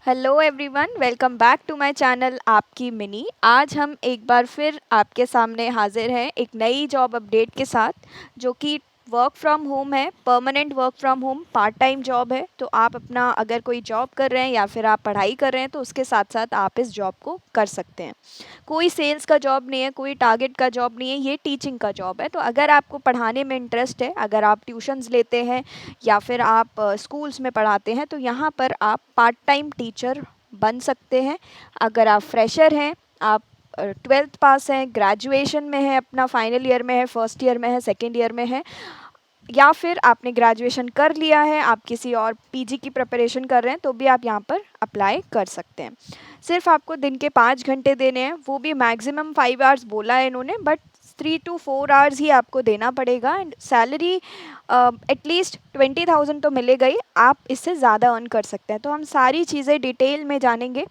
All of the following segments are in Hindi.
Hello everyone, welcome back to my channel आपकी मिनी। आज हम एक बार फिर आपके सामने हाजिर हैं एक नई जॉब अपडेट के साथ, जो कि वर्क फ्रॉम होम है, permanent work from home part time job है। तो आप अपना अगर कोई जॉब कर रहे हैं या फिर आप पढ़ाई कर रहे हैं तो उसके साथ साथ आप इस जॉब को कर सकते हैं। कोई सेल्स का जॉब नहीं है, कोई टारगेट का जॉब नहीं है, ये टीचिंग का जॉब है। तो अगर आपको पढ़ाने में इंटरेस्ट है, अगर आप ट्यूशन्स लेते हैं या फिर आप स्कूल्स में पढ़ाते हैं, तो यहाँ पर आप पार्ट टाइम टीचर बन सकते हैं। अगर आप फ्रेशर हैं, आप 12th पास हैं, ग्रेजुएशन में है, अपना फाइनल ईयर में है, फर्स्ट ईयर में है, सेकेंड ईयर में है, या फिर आपने ग्रेजुएशन कर लिया है, आप किसी और पीजी की प्रिपरेशन कर रहे हैं, तो भी आप यहाँ पर अप्लाई कर सकते हैं। सिर्फ आपको दिन के 5 घंटे देने हैं, वो भी मैक्सिमम 5 आवर्स बोला है इन्होंने, बट 3 to 4 आवर्स ही आपको देना पड़ेगा। एंड सैलरी एटलीस्ट 20,000 तो मिलेगा ही, आप इससे ज़्यादा अर्न कर सकते हैं। तो हम सारी चीज़ें डिटेल में जानेंगे।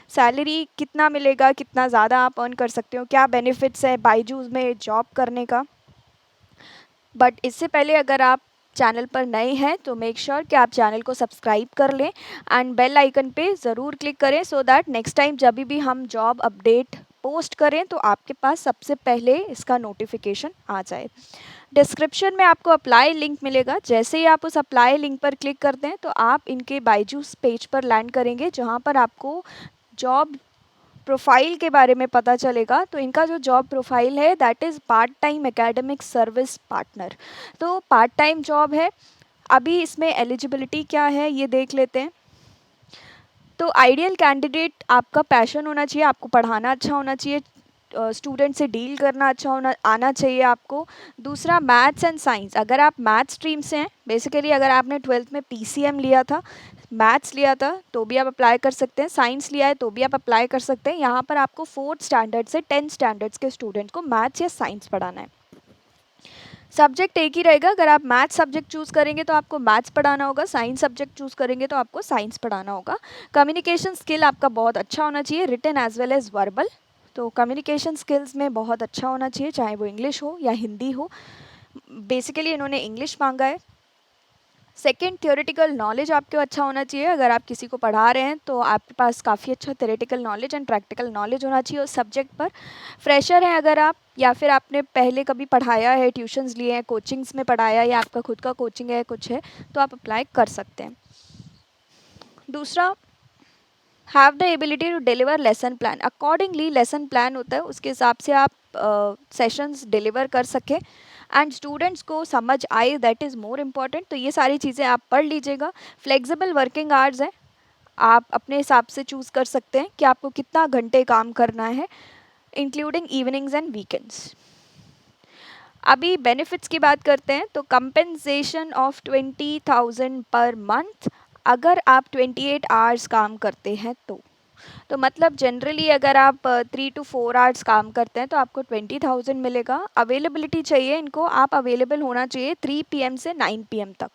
सैलरी कितना मिलेगा, कितना ज़्यादा आप अर्न कर सकते हो, क्या बेनिफिट्स है बायजूस में जॉब करने का। बट इससे पहले अगर आप चैनल पर नए हैं तो मेक श्योर कि आप चैनल को सब्सक्राइब कर लें एंड बेल आइकन पे ज़रूर क्लिक करें, सो दैट नेक्स्ट टाइम जब भी हम जॉब अपडेट पोस्ट करें तो आपके पास सबसे पहले इसका नोटिफिकेशन आ जाए। डिस्क्रिप्शन में आपको अप्लाई लिंक मिलेगा। जैसे ही आप उस अप्लाई लिंक पर क्लिक करते हैं तो आप इनके बायजूस पेज पर लैंड करेंगे, जहाँ पर आपको जॉब प्रोफाइल के बारे में पता चलेगा। तो इनका जो जॉब प्रोफाइल है that is part time academic service partner. तो पार्ट टाइम जॉब है। अभी इसमें एलिजिबिलिटी क्या है ये देख लेते हैं। तो आइडियल कैंडिडेट, आपका पैशन होना चाहिए, आपको पढ़ाना अच्छा होना चाहिए, स्टूडेंट से डील करना अच्छा होना आना चाहिए आपको। दूसरा, मैथ्स एंड साइंस। अगर आप मैथ्स स्ट्रीम से हैं, बेसिकली अगर आपने 12th में पीसीएम लिया था, मैथ्स लिया था, तो भी आप अप्लाई कर सकते हैं। साइंस लिया है तो भी आप अप्लाई कर सकते हैं। यहाँ पर आपको 4th स्टैंडर्ड से 10th स्टैंडर्ड्स के स्टूडेंट को मैथ्स या साइंस पढ़ाना है। सब्जेक्ट एक ही रहेगा। अगर आप मैथ्स सब्जेक्ट चूज़ करेंगे तो आपको मैथ्स पढ़ाना होगा, साइंस सब्जेक्ट चूज़ करेंगे तो आपको साइंस पढ़ाना होगा। कम्युनिकेशन स्किल आपका बहुत अच्छा होना चाहिए, written as well as verbal. तो कम्युनिकेशन स्किल्स में बहुत अच्छा होना चाहिए, चाहे वो इंग्लिश हो या हिंदी हो। बेसिकली इन्होंने इंग्लिश मांगा है। सेकेंड, थियोरेटिकल नॉलेज आपको अच्छा होना चाहिए। अगर आप किसी को पढ़ा रहे हैं तो आपके पास काफ़ी अच्छा theoretical knowledge and practical knowledge होना चाहिए उस सब्जेक्ट पर। फ्रेशर हैं अगर आप, या फिर आपने पहले कभी पढ़ाया है, ट्यूशन्स लिए हैं, कोचिंग्स में पढ़ाया, या आपका खुद का कोचिंग है कुछ है, तो आप अप्लाई कर सकते हैं। दूसरा, have the ability to deliver lesson plan. Accordingly lesson plan होता है, उसके हिसाब से आप सेशंस डिलीवर कर सकें एंड स्टूडेंट्स को समझ आए, दैट इज़ मोर इम्पॉर्टेंट। तो ये सारी चीज़ें आप पढ़ लीजिएगा। फ्लेक्सिबल वर्किंग आवर्स है, आप अपने हिसाब से चूज़ कर सकते हैं कि आपको कितना घंटे काम करना है, इंक्लूडिंग इवनिंग्स एंड वीकेंड्स। अभी बेनिफिट्स की बात करते हैं। तो कंपेंसेशन ऑफ 20,000 पर मंथ, अगर आप 28 आवर्स काम करते हैं तो मतलब जनरली अगर आप 3 to 4 आवर्स काम करते हैं तो आपको 20,000 मिलेगा। अवेलेबिलिटी चाहिए इनको, आप अवेलेबल होना चाहिए 3 PM से 9 PM तक।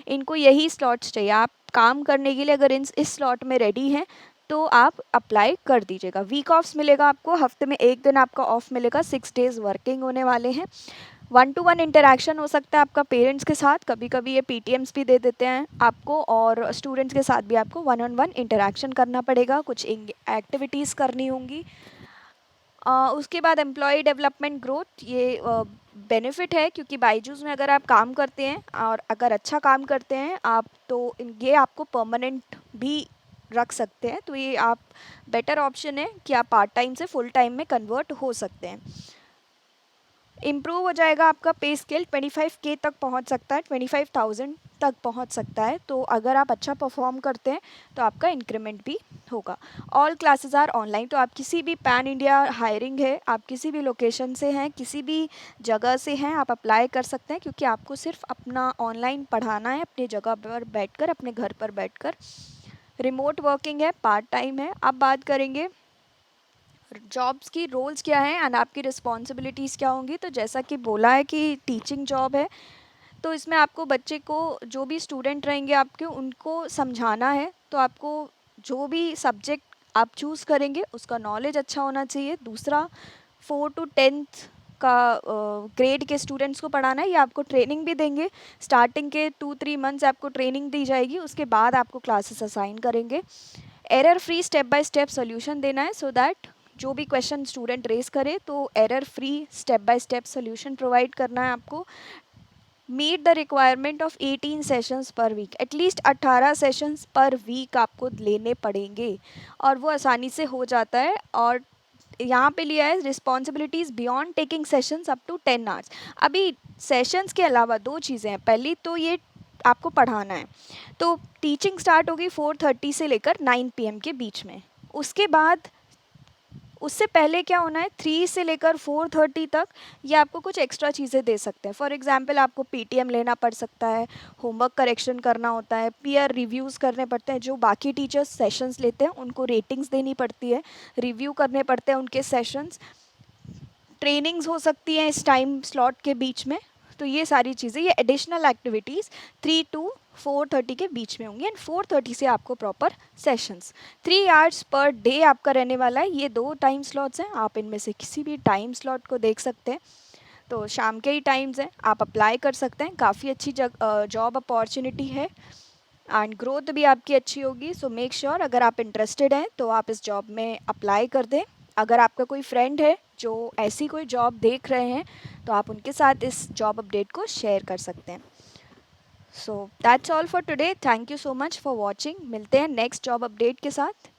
इनको यही स्लॉट्स चाहिए आप काम करने के लिए। अगर इस स्लॉट में रेडी हैं तो आप अप्लाई कर दीजिएगा। वीक ऑफ्स मिलेगा आपको, हफ्ते में एक दिन आपका ऑफ मिलेगा, 6 days वर्किंग होने वाले हैं। 1-to-1 इंटरेक्शन हो सकता है आपका पेरेंट्स के साथ, कभी कभी ये पीटीएम्स भी दे देते हैं आपको, और स्टूडेंट्स के साथ भी आपको 1-on-1 इंटरेक्शन करना पड़ेगा, कुछ एक्टिविटीज़ करनी होंगी। उसके बाद एम्प्लॉय डेवलपमेंट ग्रोथ, ये बेनिफिट है, क्योंकि बायजूस में अगर आप काम करते हैं और अगर अच्छा काम करते हैं आप, तो ये आपको परमानेंट भी रख सकते हैं। तो ये आप बेटर ऑप्शन है कि आप पार्ट टाइम से फुल टाइम में कन्वर्ट हो सकते हैं। इम्प्रूव हो जाएगा आपका पे स्केल, 25K तक पहुंच सकता है, 25,000 तक पहुंच सकता है। तो अगर आप अच्छा परफॉर्म करते हैं तो आपका इंक्रीमेंट भी होगा। ऑल क्लासेस आर ऑनलाइन, तो आप किसी भी पैन इंडिया हायरिंग है, आप किसी भी लोकेशन से हैं, किसी भी जगह से हैं, आप अप्लाई कर सकते हैं, क्योंकि आपको सिर्फ अपना ऑनलाइन पढ़ाना है अपनी जगह पर बैठकर, अपने घर पर बैठकर। रिमोट वर्किंग है, पार्ट टाइम है। अब बात करेंगे जॉब्स की, रोल्स क्या हैं एंड आपकी रिस्पॉन्सिबिलिटीज़ क्या होंगी। तो जैसा कि बोला है कि टीचिंग जॉब है, तो इसमें आपको बच्चे को, जो भी स्टूडेंट रहेंगे आपके, उनको समझाना है। तो आपको जो भी सब्जेक्ट आप चूज़ करेंगे उसका नॉलेज अच्छा होना चाहिए। दूसरा, 4 to 10th का ग्रेड के स्टूडेंट्स को पढ़ाना है, या आपको ट्रेनिंग भी देंगे। स्टार्टिंग के 2-3 मंथ्स आपको ट्रेनिंग दी जाएगी, उसके बाद आपको क्लासेस असाइन करेंगे। Error free step by step solution देना है, सो दैट जो भी क्वेश्चन स्टूडेंट रेज करे तो error free step by step solution provide करना है आपको। Meet the requirement of 18 sessions per week, at least 18 sessions per week आपको लेने पड़ेंगे, और वो आसानी से हो जाता है। और यहाँ पे लिया है responsibilities beyond taking sessions up to 10 hours. अभी सेशंस के अलावा दो चीज़ें हैं, पहली तो ये आपको पढ़ाना है, तो टीचिंग स्टार्ट होगी 4:30 से लेकर 9 PM के बीच में। उसके बाद उससे पहले क्या होना है, 3 से लेकर 4:30 तक ये आपको कुछ एक्स्ट्रा चीज़ें दे सकते हैं। फॉर एग्जांपल आपको पीटीएम लेना पड़ सकता है, होमवर्क करेक्शन करना होता है, पीयर रिव्यूज़ करने पड़ते हैं, जो बाकी टीचर्स सेशंस लेते हैं उनको रेटिंग्स देनी पड़ती है, रिव्यू करने पड़ते हैं उनके सेशंस, ट्रेनिंग्स हो सकती हैं इस टाइम स्लॉट के बीच में। तो ये सारी चीज़ें, ये एडिशनल एक्टिविटीज़ 3 to 4:30 के बीच में होंगी, एंड 4:30 से आपको proper sessions 3 hours per day आपका रहने वाला है। ये 2 टाइम स्लॉट्स हैं, आप इनमें से किसी भी टाइम स्लॉट को देख सकते हैं। तो शाम के ही टाइम्स हैं, आप अप्लाई कर सकते हैं, काफ़ी अच्छी जॉब अपॉर्चुनिटी है, एंड ग्रोथ भी आपकी अच्छी होगी। सो मेक श्योर अगर आप इंटरेस्टेड हैं तो आप इस जॉब में अप्लाई कर दें। अगर आपका कोई फ्रेंड है जो ऐसी कोई जॉब देख रहे हैं तो आप उनके साथ इस जॉब अपडेट को शेयर कर सकते हैं। So that's all for today, thank you so much for watching. मिलते हैं नेक्स्ट जॉब अपडेट के साथ।